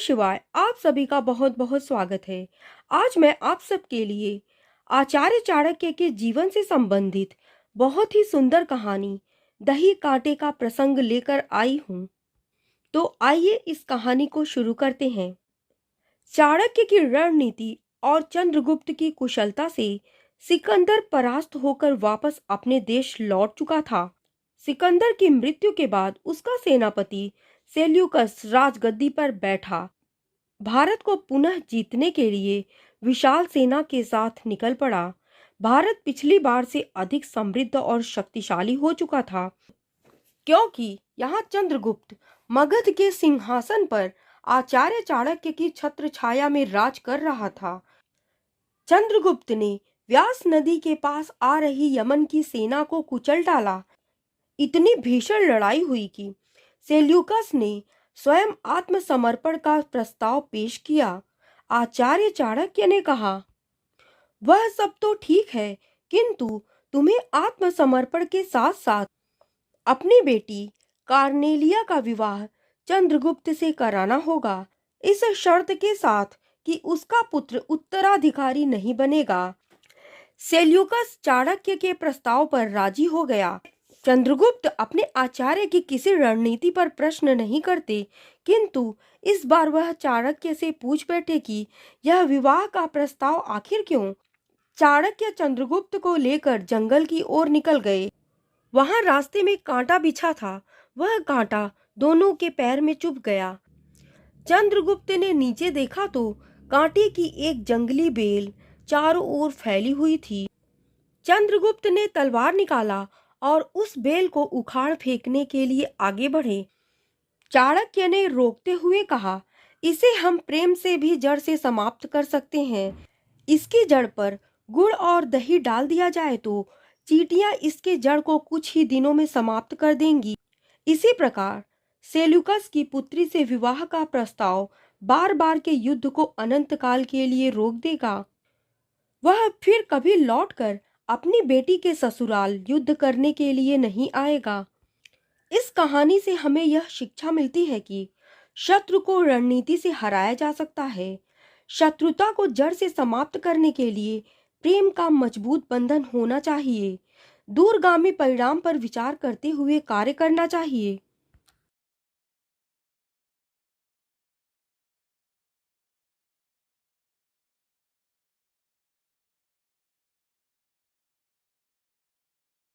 शिवाय आप सभी का बहुत बहुत स्वागत है। आज मैं आप सबके लिए आचार्य चाणक्य के जीवन से संबंधित बहुत ही सुंदर कहानी दही कांटे का प्रसंग लेकर आई हूँ। तो आइए इस कहानी को शुरू करते हैं। चाणक्य की रणनीति और चंद्रगुप्त की कुशलता से सिकंदर परास्त होकर वापस अपने देश लौट चुका था। सिकंदर की मृत्यु के बाद उसका सेनापति सेल्यूकस राजगद्दी पर बैठा। भारत को पुनः जीतने के लिए विशाल सेना के साथ निकल पड़ा। भारत पिछली बार से अधिक समृद्ध और शक्तिशाली हो चुका था, क्योंकि यहाँ चंद्रगुप्त मगध के सिंहासन पर आचार्य चाणक्य की छत्र छाया में राज कर रहा था। चंद्रगुप्त ने व्यास नदी के पास आ रही यमन की सेना को कुचल डाला। इतनी भीषण लड़ाई हुई कि सेल्यूकस ने स्वयं आत्मसमर्पण का प्रस्ताव पेश किया। आचार्य चाणक्य ने कहा, वह सब तो ठीक है, किंतु तुम्हें आत्मसमर्पण के साथ साथ अपनी बेटी कार्नेलिया का विवाह चंद्रगुप्त से कराना होगा, इस शर्त के साथ कि उसका पुत्र उत्तराधिकारी नहीं बनेगा। सेल्यूकस चाणक्य के प्रस्ताव पर राजी हो गया। चंद्रगुप्त अपने आचार्य की किसी रणनीति पर प्रश्न नहीं करते, किंतु इस बार वह चाणक्य से पूछ बैठे कि यह विवाह का प्रस्ताव आखिर क्यों। चाणक्य चंद्रगुप्त को लेकर जंगल की ओर निकल गए। वहां रास्ते में कांटा बिछा था। वह कांटा दोनों के पैर में चुभ गया। चंद्रगुप्त ने नीचे देखा तो कांटे की एक जंगली बेल चारों ओर फैली हुई थी। चंद्रगुप्त ने तलवार निकाला और उस बेल को उखाड़ फेंकने के लिए आगे बढ़े। चाणक्य ने रोकते हुए कहा, इसे हम प्रेम से भी जड़ से समाप्त कर सकते हैं। इसकी जड़ पर गुड़ और दही डाल दिया जाए तो चींटियां इसके जड़ को कुछ ही दिनों में समाप्त कर देंगी। इसी प्रकार सेल्यूकस की पुत्री से विवाह का प्रस्ताव बार बार के युद्ध को अनंत काल के लिए रोक देगा। वह फिर कभी लौटकर अपनी बेटी के ससुराल युद्ध करने के लिए नहीं आएगा। इस कहानी से हमें यह शिक्षा मिलती है कि शत्रु को रणनीति से हराया जा सकता है। शत्रुता को जड़ से समाप्त करने के लिए प्रेम का मजबूत बंधन होना चाहिए। दूरगामी परिणाम पर विचार करते हुए कार्य करना चाहिए।